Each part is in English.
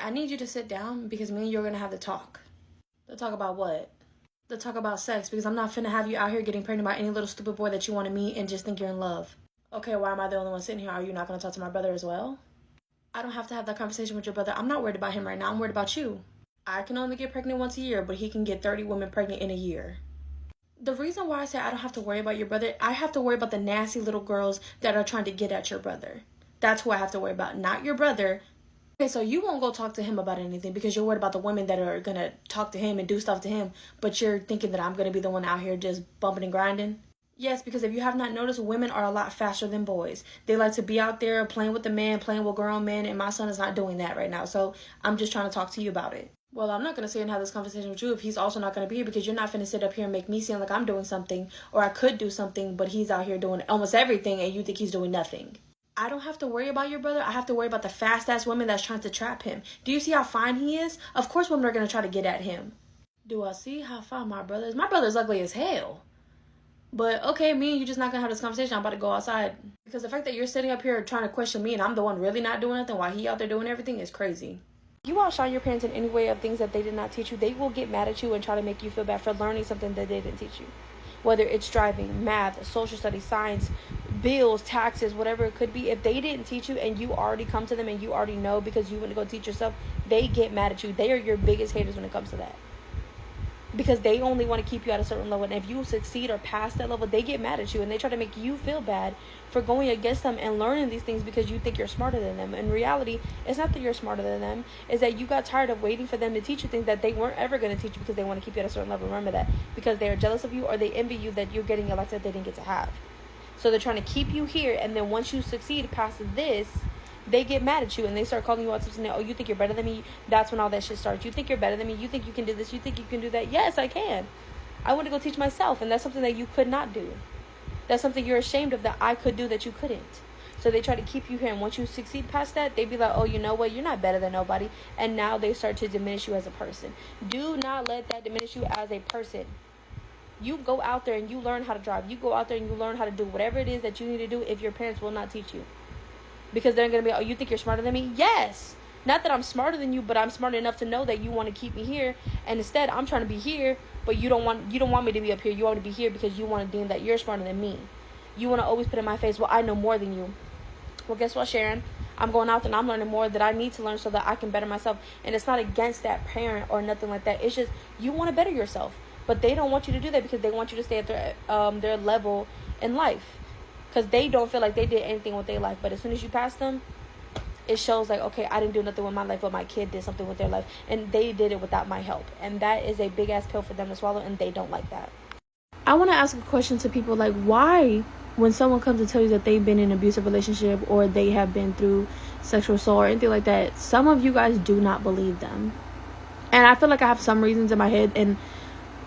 I need you to sit down because me and you're going to have to talk. To talk about what? To talk about sex, because I'm not finna have you out here getting pregnant by any little stupid boy that you want to meet and just think you're in love. Okay, why am I the only one sitting here? Are you not going to talk to my brother as well? I don't have to have that conversation with your brother. I'm not worried about him right now. I'm worried about you. I can only get pregnant once a year, but he can get 30 women pregnant in a year. The reason why I say I don't have to worry about your brother, I have to worry about the nasty little girls that are trying to get at your brother. That's who I have to worry about, not your brother. Okay, so you won't go talk to him about anything because you're worried about the women that are going to talk to him and do stuff to him, but you're thinking that I'm going to be the one out here just bumping and grinding? Yes, because if you have not noticed, women are a lot faster than boys. They like to be out there playing with the man, playing with grown men, and my son is not doing that right now. So I'm just trying to talk to you about it. Well, I'm not going to sit and have this conversation with you if he's also not going to be here, because you're not going to sit up here and make me seem like I'm doing something, or I could do something, but he's out here doing almost everything and you think he's doing nothing. I don't have to worry about your brother. I have to worry about the fast-ass women that's trying to trap him. Do you see how fine he is? Of course women are going to try to get at him. Do I see how fine my brother is? My brother's ugly as hell. But okay, me and you just not gonna have this conversation. I'm about to go outside. Because the fact that you're sitting up here trying to question me and I'm the one really not doing nothing while he out there doing everything is crazy. You outshine your parents in any way of things that they did not teach you. They will get mad at you and try to make you feel bad for learning something that they didn't teach you. Whether it's driving, math, social studies, science, bills, taxes, whatever it could be. If they didn't teach you and you already come to them and you already know because you went to go teach yourself, they get mad at you. They are your biggest haters when it comes to that. Because they only want to keep you at a certain level. And if you succeed or pass that level, they get mad at you. And they try to make you feel bad for going against them and learning these things because you think you're smarter than them. In reality, it's not that you're smarter than them. It's that you got tired of waiting for them to teach you things that they weren't ever going to teach you because they want to keep you at a certain level. Remember that. Because they are jealous of you or they envy you that you're getting a life that they didn't get to have. So they're trying to keep you here. And then once you succeed past this, they get mad at you and they start calling you out something. Oh, you think you're better than me? That's when all that shit starts. You think you're better than me? You think you can do this? You think you can do that? Yes, I can. I want to go teach myself, and that's something that you could not do. That's something you're ashamed of that I could do that you couldn't. So they try to keep you here, and once you succeed past that, they be like, oh, you know what? You're not better than nobody. And now they start to diminish you as a person. Do not let that diminish you as a person. You go out there and you learn how to drive. You go out there and you learn how to do whatever it is that you need to do if your parents will not teach you. Because they're going to be, oh, you think you're smarter than me? Yes. Not that I'm smarter than you, but I'm smart enough to know that you want to keep me here. And instead, I'm trying to be here, but you don't want me to be up here. You want me to be here because you want to deem that you're smarter than me. You want to always put in my face, well, I know more than you. Well, guess what, Sharon? I'm going out there and I'm learning more that I need to learn so that I can better myself. And it's not against that parent or nothing like that. It's just you want to better yourself. But they don't want you to do that because they want you to stay at their level in life. Because they don't feel like they did anything with their life. But as soon as you pass them, it shows like, okay, I didn't do nothing with my life, but my kid did something with their life. And they did it without my help. And that is a big-ass pill for them to swallow, and they don't like that. I want to ask a question to people like, why, when someone comes to tell you that they've been in an abusive relationship or they have been through sexual assault or anything like that, some of you guys do not believe them. And I feel like I have some reasons in my head, and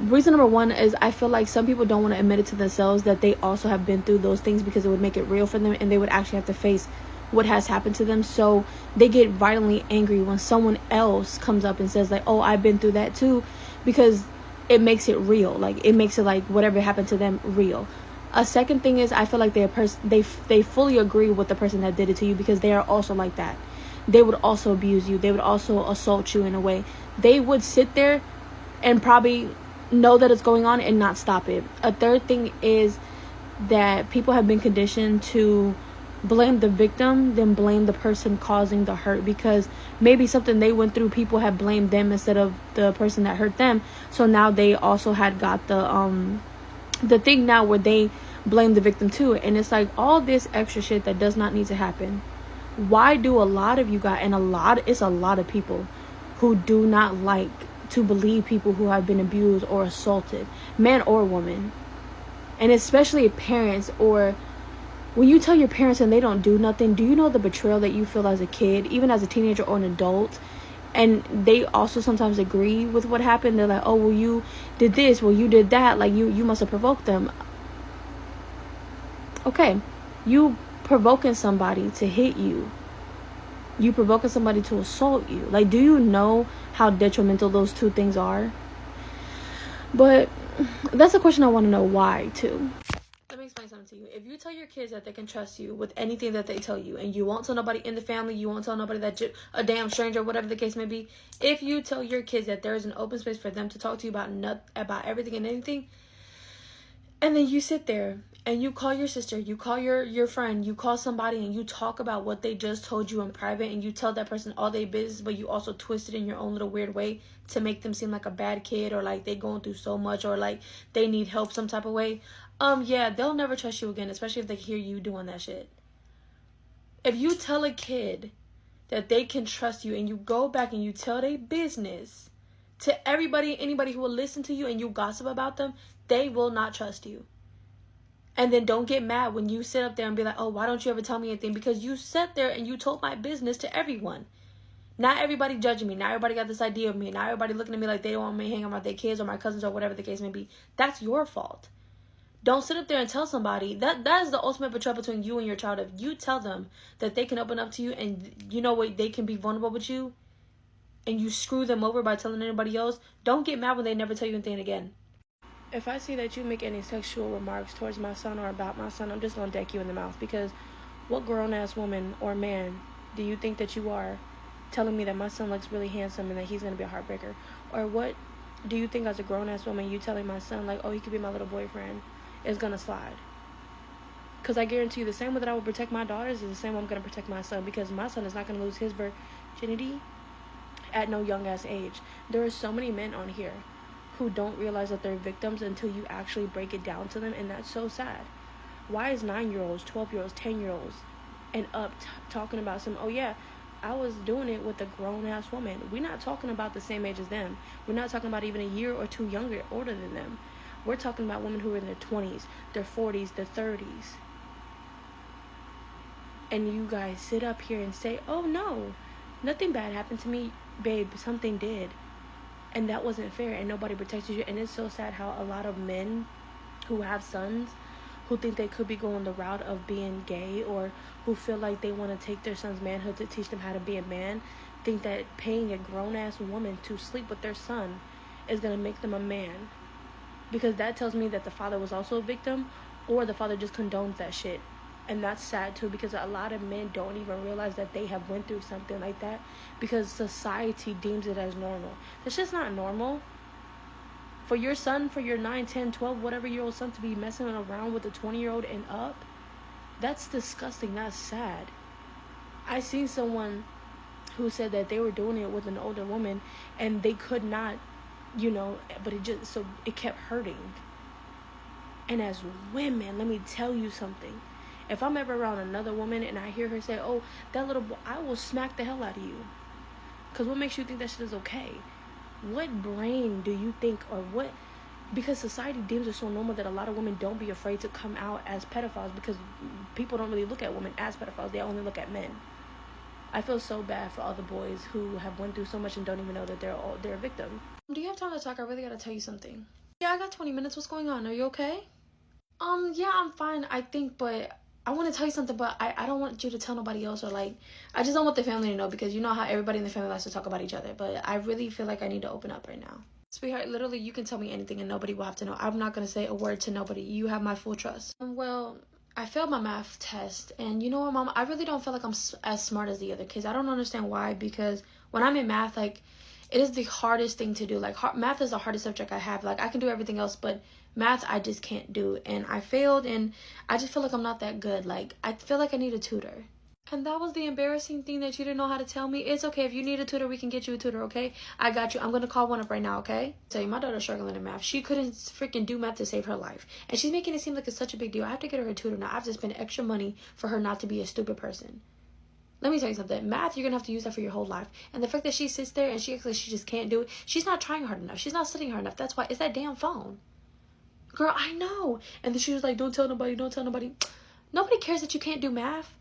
reason number one is I feel like some people don't want to admit it to themselves that they also have been through those things because it would make it real for them and they would actually have to face what has happened to them. So they get violently angry when someone else comes up and says like, oh, I've been through that too, because it makes it real. Like it makes it like whatever happened to them real. A second thing is I feel like they fully agree with the person that did it to you because they are also like that. They would also abuse you. They would also assault you in a way. They would sit there and probably know that it's going on and not stop it. A third thing is that people have been conditioned to blame the victim then blame the person causing the hurt, because maybe something they went through, people have blamed them instead of the person that hurt them. So now they also had got the thing now where they blame the victim too. And it's like all this extra shit that does not need to happen. Why do a lot of you guys, and it's a lot of people who do not like to believe people who have been abused or assaulted, man or woman, and especially parents. Or when you tell your parents and they don't do nothing, do you know the betrayal that you feel as a kid, even as a teenager or an adult? And they also sometimes agree with what happened. They're like, oh, well, you did this, well, you did that, like you must have provoked them. Okay, you provoking somebody to hit you, you provoking somebody to assault you, like, do you know how detrimental those two things are? But that's a question I want to know why too. Let me explain something. something to you. If you tell your kids that they can trust you with anything that they tell you, and you won't tell nobody in the family, you won't tell nobody that you're a damn stranger, whatever the case may be. If you tell your kids that there is an open space for them to talk to you about everything and anything, and then you sit there and you call your sister, you call your friend, you call somebody, and you talk about what they just told you in private, and you tell that person all their business, but you also twist it in your own little weird way to make them seem like a bad kid, or like they going through so much, or like they need help some type of way. Yeah, they'll never trust you again, especially if they hear you doing that shit. If you tell a kid that they can trust you, and you go back and you tell their business to everybody, anybody who will listen to you, and you gossip about them, they will not trust you. And then don't get mad when you sit up there and be like, oh, why don't you ever tell me anything? Because you sat there and you told my business to everyone. Not everybody judging me. Not everybody got this idea of me. Not everybody looking at me like they don't want me hanging out with their kids or my cousins or whatever the case may be. That's your fault. Don't sit up there and tell somebody. That is the ultimate betrayal between you and your child. If you tell them that they can open up to you, and you know what, they can be vulnerable with you, and you screw them over by telling anybody else, don't get mad when they never tell you anything again. If I see that you make any sexual remarks towards my son or about my son, I'm just going to deck you in the mouth. Because what grown-ass woman or man do you think that you are telling me that my son looks really handsome and that he's going to be a heartbreaker? Or what do you think as a grown-ass woman you telling my son, like, oh, he could be my little boyfriend, is going to slide? Because I guarantee you the same way that I would protect my daughters is the same way I'm going to protect my son. Because my son is not going to lose his virginity at no young-ass age. There are so many men on here who don't realize that they're victims until you actually break it down to them, and that's so sad. Why is 9-year-olds, 12-year-olds, 10-year-olds and up talking about some, oh yeah, I was doing it with a grown-ass woman. We're not talking about the same age as them. We're not talking about even a year or two older than them. We're talking about women who are in their 20s, their 40s, their 30s. And you guys sit up here and say, oh no, nothing bad happened to me. Babe, something did. And that wasn't fair, and nobody protected you. And it's so sad how a lot of men who have sons who think they could be going the route of being gay, or who feel like they want to take their son's manhood to teach them how to be a man, think that paying a grown-ass woman to sleep with their son is going to make them a man. Because that tells me that the father was also a victim, or the father just condones that shit. And that's sad too, because a lot of men don't even realize that they have went through something like that, because society deems it as normal. It's just not normal. For your son, for your 9, 10, 12, whatever year old son to be messing around with a 20-year-old and up, that's disgusting. That's sad. I seen someone who said that they were doing it with an older woman and they could not, but it kept hurting. And as women, let me tell you something. If I'm ever around another woman and I hear her say, oh, that little boy, I will smack the hell out of you. Because what makes you think that shit is okay? What brain do you think, or what? Because society deems it so normal that a lot of women don't be afraid to come out as pedophiles, because people don't really look at women as pedophiles. They only look at men. I feel so bad for all the boys who have went through so much and don't even know that they're a victim. Do you have time to talk? I really got to tell you something. Yeah, I got 20 minutes. What's going on? Are you okay? Yeah, I'm fine, I think, but I want to tell you something, but I don't want you to tell nobody else, or like, I just don't want the family to know, because you know how everybody in the family likes to talk about each other, but I really feel like I need to open up right now. Sweetheart, literally, you can tell me anything and nobody will have to know. I'm not going to say a word to nobody. You have my full trust. Well, I failed my math test, and you know what, Mom? I really don't feel like I'm as smart as the other kids. I don't understand why, because when I'm in math, like, it is the hardest thing to do. Like, math is the hardest subject I have. Like, I can do everything else, but math I just can't do. And I failed, and I just feel like I'm not that good. Like, I feel like I need a tutor. And that was the embarrassing thing, that you didn't know how to tell me. It's okay. If you need a tutor, we can get you a tutor, okay? I got you. I'm going to call one up right now, okay? Tell you, my daughter's struggling in math. She couldn't freaking do math to save her life. And she's making it seem like it's such a big deal. I have to get her a tutor now. I have to spend extra money for her not to be a stupid person. Let me tell you something. Math, you're going to have to use that for your whole life. And the fact that she sits there and she acts like she just can't do it, she's not trying hard enough. She's not studying hard enough. That's why. It's that damn phone. Girl, I know. And then she was like, don't tell nobody, don't tell nobody. Nobody cares that you can't do math.